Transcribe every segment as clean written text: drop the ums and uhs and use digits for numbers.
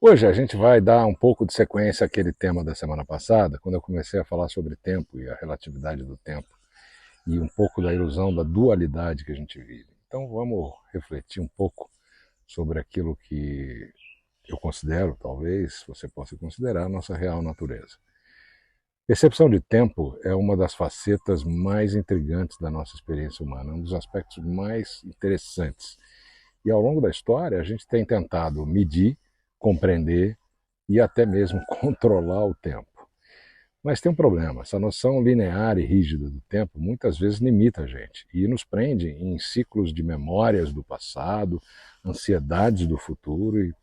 Hoje a gente vai dar um pouco de sequência àquele tema da semana passada, quando eu comecei a falar sobre tempo e a relatividade do tempo, e um pouco da ilusão da dualidade que a gente vive. Então vamos refletir um pouco sobre aquilo que eu considero, talvez você possa considerar, a nossa real natureza. Percepção de tempo é uma das facetas mais intrigantes da nossa experiência humana, um dos aspectos mais interessantes. E ao longo da história a gente tem tentado medir, compreender e até mesmo controlar o tempo. Mas tem um problema, essa noção linear e rígida do tempo muitas vezes limita a gente e nos prende em ciclos de memórias do passado, ansiedades do futuro, e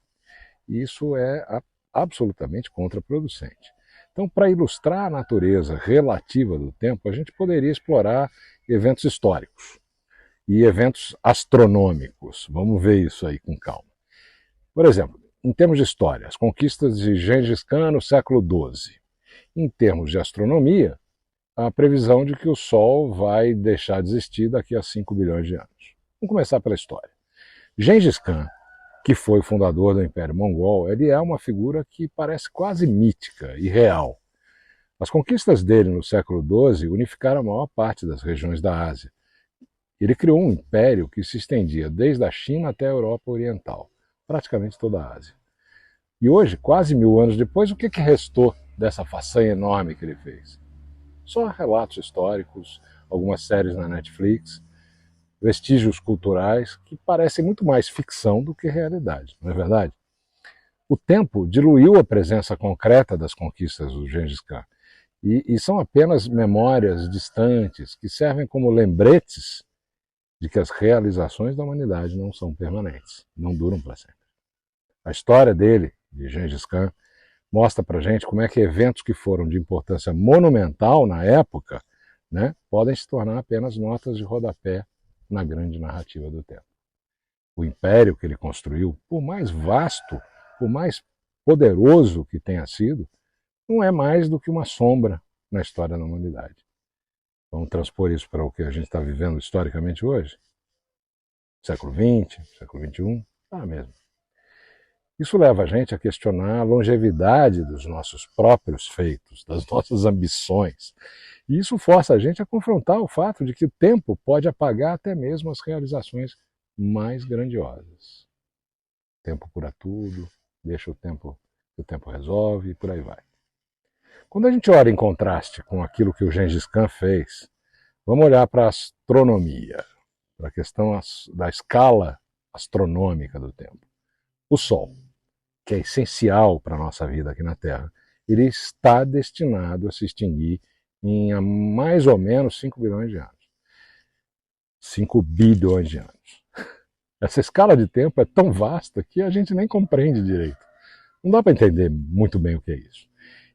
isso é absolutamente contraproducente. Então, para ilustrar a natureza relativa do tempo, a gente poderia explorar eventos históricos e eventos astronômicos. Vamos ver isso aí com calma. Por exemplo, em termos de história, as conquistas de Gengis Khan no século XII. Em termos de astronomia, a previsão de que o Sol vai deixar de existir daqui a 5 bilhões de anos. Vamos começar pela história. Gengis Khan, que foi o fundador do Império Mongol, ele é uma figura que parece quase mítica e real. As conquistas dele no século XII unificaram a maior parte das regiões da Ásia. Ele criou um império que se estendia desde a China até a Europa Oriental, praticamente toda a Ásia. E hoje, quase 1000 anos depois, o que restou dessa façanha enorme que ele fez? Só relatos históricos, algumas séries na Netflix, vestígios culturais que parecem muito mais ficção do que realidade, não é verdade? O tempo diluiu a presença concreta das conquistas do Gengis Khan e são apenas memórias distantes que servem como lembretes de que as realizações da humanidade não são permanentes, não duram para sempre. A história dele, de Gengis Khan, mostra para a gente como é que eventos que foram de importância monumental na época, né, podem se tornar apenas notas de rodapé na grande narrativa do tempo. O império que ele construiu, por mais vasto, por mais poderoso que tenha sido, não é mais do que uma sombra na história da humanidade. Vamos transpor isso para o que a gente está vivendo historicamente hoje? Século XX, século XXI, tá mesmo. Isso leva a gente a questionar a longevidade dos nossos próprios feitos, das nossas ambições. E isso força a gente a confrontar o fato de que o tempo pode apagar até mesmo as realizações mais grandiosas. O tempo cura tudo, deixa o tempo resolve e por aí vai. Quando a gente olha em contraste com aquilo que o Gengis Khan fez, vamos olhar para a astronomia, para a questão da escala astronômica do tempo. O Sol, que é essencial para a nossa vida aqui na Terra, ele está destinado a se extinguir em mais ou menos 5 bilhões de anos. 5 bilhões de anos. Essa escala de tempo é tão vasta que a gente nem compreende direito. Não dá para entender muito bem o que é isso.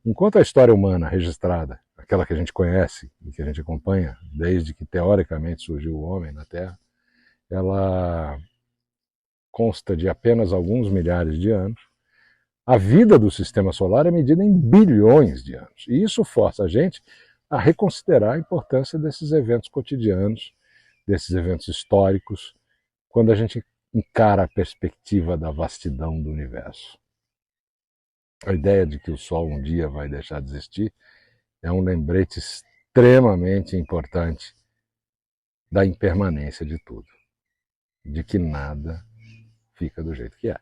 Enquanto a história humana registrada, aquela que a gente conhece e que a gente acompanha desde que teoricamente surgiu o homem na Terra, ela consta de apenas alguns milhares de anos. A vida do sistema solar é medida em bilhões de anos. E isso força a gente a reconsiderar a importância desses eventos cotidianos, desses eventos históricos, quando a gente encara a perspectiva da vastidão do universo. A ideia de que o Sol um dia vai deixar de existir é um lembrete extremamente importante da impermanência de tudo, de que nada fica do jeito que é.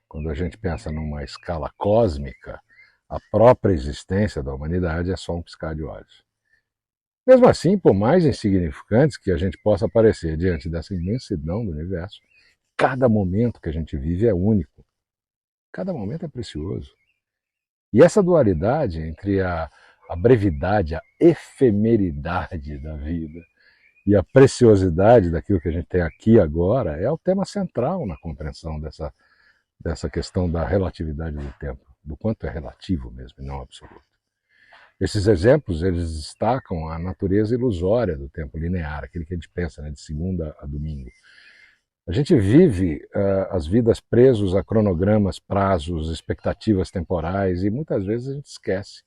Quando a gente pensa numa escala cósmica, a própria existência da humanidade é só um piscar de olhos. Mesmo assim, por mais insignificantes que a gente possa parecer diante dessa imensidão do universo, cada momento que a gente vive é único. Cada momento é precioso. E essa dualidade entre a brevidade, a efemeridade da vida e a preciosidade daquilo que a gente tem aqui agora é o tema central na compreensão dessa questão da relatividade do tempo, do quanto é relativo mesmo e não absoluto. Esses exemplos, eles destacam a natureza ilusória do tempo linear, aquele que a gente pensa, né, de segunda a domingo. A gente vive as vidas presos a cronogramas, prazos, expectativas temporais e muitas vezes a gente esquece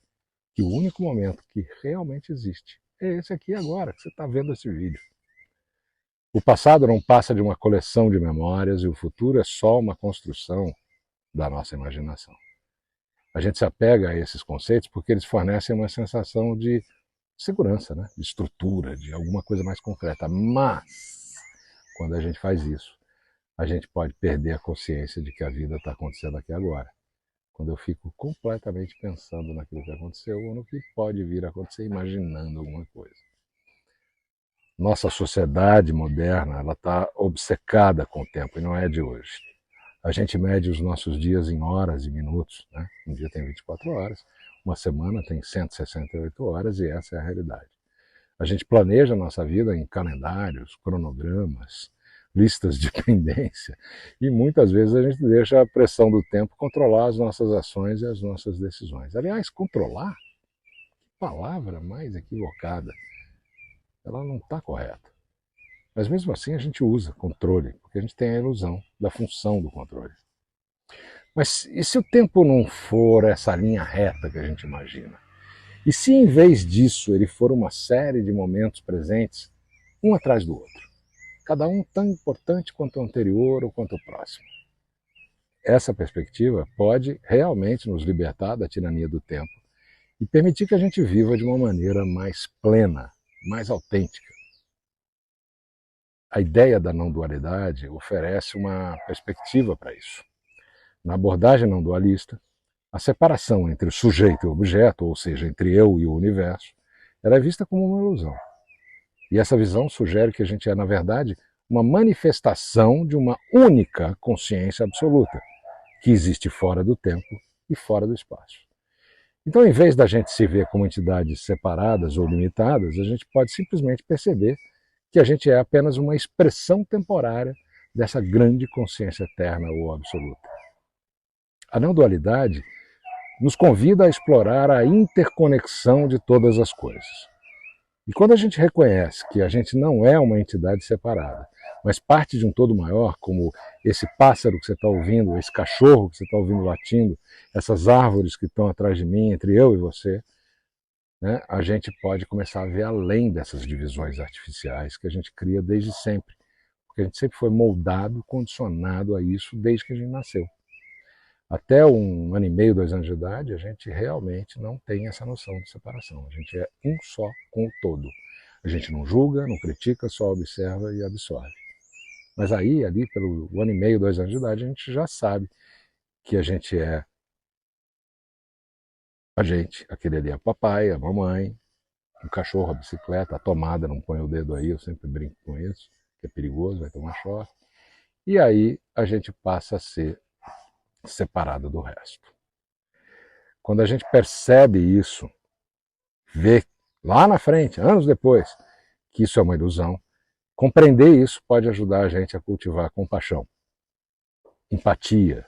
que o único momento que realmente existe é esse aqui agora, que você está vendo esse vídeo. O passado não passa de uma coleção de memórias e o futuro é só uma construção da nossa imaginação. A gente se apega a esses conceitos porque eles fornecem uma sensação de segurança, né? De estrutura, de alguma coisa mais concreta. Mas, quando a gente faz isso, a gente pode perder a consciência de que a vida está acontecendo aqui agora. Quando eu fico completamente pensando naquilo que aconteceu ou no que pode vir a acontecer, imaginando alguma coisa. Nossa sociedade moderna, ela está obcecada com o tempo, e não é de hoje. A gente mede os nossos dias em horas e minutos, né? Um dia tem 24 horas, uma semana tem 168 horas, e essa é a realidade. A gente planeja a nossa vida em calendários, cronogramas, listas de pendência, e muitas vezes a gente deixa a pressão do tempo controlar as nossas ações e as nossas decisões. Aliás, controlar? Que palavra mais equivocada. Ela não está correta. Mas mesmo assim a gente usa controle, porque a gente tem a ilusão da função do controle. Mas e se o tempo não for essa linha reta que a gente imagina? E se em vez disso ele for uma série de momentos presentes, um atrás do outro? Cada um tão importante quanto o anterior ou quanto o próximo. Essa perspectiva pode realmente nos libertar da tirania do tempo e permitir que a gente viva de uma maneira mais plena, mais autêntica. A ideia da não-dualidade oferece uma perspectiva para isso. Na abordagem não dualista, a separação entre o sujeito e o objeto, ou seja, entre eu e o universo, ela é vista como uma ilusão. E essa visão sugere que a gente é, na verdade, uma manifestação de uma única consciência absoluta, que existe fora do tempo e fora do espaço. Então, em vez da gente se ver como entidades separadas ou limitadas, a gente pode simplesmente perceber que a gente é apenas uma expressão temporária dessa grande consciência eterna ou absoluta. A não-dualidade nos convida a explorar a interconexão de todas as coisas. E quando a gente reconhece que a gente não é uma entidade separada, mas parte de um todo maior, como esse pássaro que você está ouvindo, esse cachorro que você está ouvindo latindo, essas árvores que estão atrás de mim, entre eu e você, né, a gente pode começar a ver além dessas divisões artificiais que a gente cria desde sempre. Porque a gente sempre foi moldado, condicionado a isso desde que a gente nasceu. Até 1 ano e meio, 2 anos de idade, a gente realmente não tem essa noção de separação. A gente é um só com o todo. A gente não julga, não critica, só observa e absorve. Mas aí, ali, pelo 1 ano e meio, 2 anos de idade, a gente já sabe que a gente é a gente. Aquele ali é o papai, a mamãe, o cachorro, a bicicleta, a tomada, não põe o dedo aí, eu sempre brinco com isso, que é perigoso, vai tomar choque. E aí a gente passa a ser separado do resto. Quando a gente percebe isso, vê lá na frente, anos depois, que isso é uma ilusão, compreender isso pode ajudar a gente a cultivar compaixão, empatia,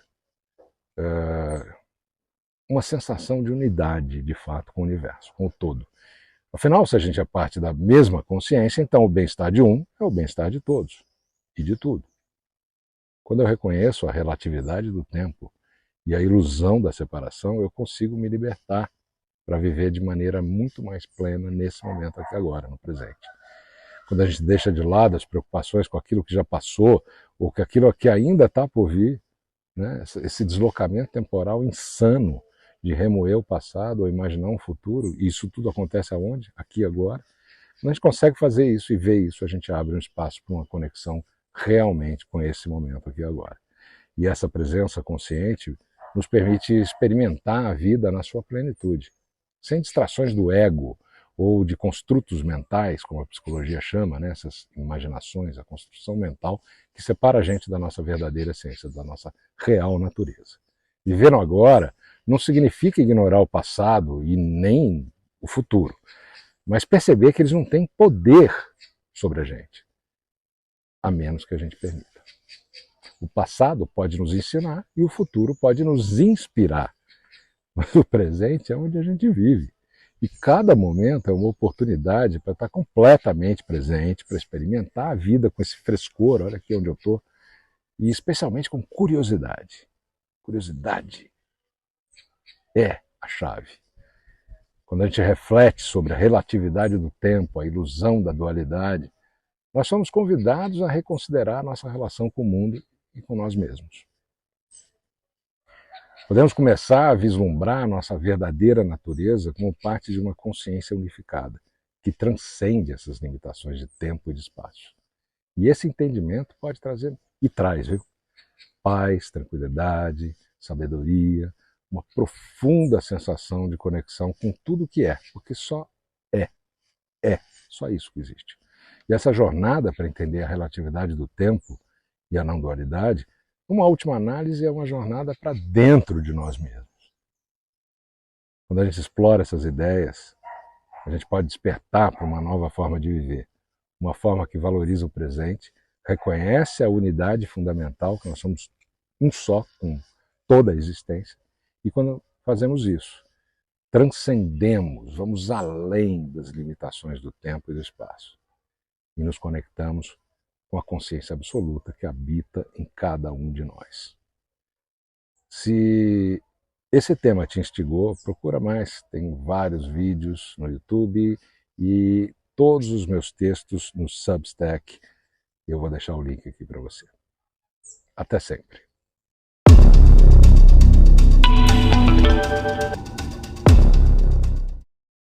uma sensação de unidade, de fato, com o universo, com o todo. Afinal, se a gente é parte da mesma consciência, então o bem-estar de um é o bem-estar de todos e de tudo. Quando eu reconheço a relatividade do tempo e a ilusão da separação, eu consigo me libertar para viver de maneira muito mais plena nesse momento aqui agora, no presente. Quando a gente deixa de lado as preocupações com aquilo que já passou ou com aquilo que ainda está por vir, né? Esse deslocamento temporal insano de remoer o passado ou imaginar um futuro, e isso tudo acontece aonde? Aqui agora. Quando a gente consegue fazer isso e ver isso, a gente abre um espaço para uma conexão realmente com esse momento aqui agora. E essa presença consciente nos permite experimentar a vida na sua plenitude, sem distrações do ego ou de construtos mentais, como a psicologia chama, né? Essas imaginações, a construção mental que separa a gente da nossa verdadeira essência, da nossa real natureza. Viver no agora não significa ignorar o passado e nem o futuro, mas perceber que eles não têm poder sobre a gente, a menos que a gente permita. O passado pode nos ensinar e o futuro pode nos inspirar, mas o presente é onde a gente vive. E cada momento é uma oportunidade para estar completamente presente, para experimentar a vida com esse frescor, olha aqui onde eu estou, e especialmente com curiosidade. Curiosidade é a chave. Quando a gente reflete sobre a relatividade do tempo, a ilusão da dualidade, nós somos convidados a reconsiderar a nossa relação com o mundo e com nós mesmos. Podemos começar a vislumbrar a nossa verdadeira natureza como parte de uma consciência unificada, que transcende essas limitações de tempo e de espaço. E esse entendimento pode trazer, e traz, viu? Paz, tranquilidade, sabedoria, uma profunda sensação de conexão com tudo que é, porque só é, só isso que existe. E essa jornada para entender a relatividade do tempo e a não dualidade, uma última análise, é uma jornada para dentro de nós mesmos. Quando a gente explora essas ideias, a gente pode despertar para uma nova forma de viver, uma forma que valoriza o presente, reconhece a unidade fundamental, que nós somos um só com toda a existência, e quando fazemos isso, transcendemos, vamos além das limitações do tempo e do espaço, e nos conectamos com a consciência absoluta que habita em cada um de nós. Se esse tema te instigou, procura mais, tem vários vídeos no YouTube e todos os meus textos no Substack. Eu vou deixar o link aqui para você. Até sempre.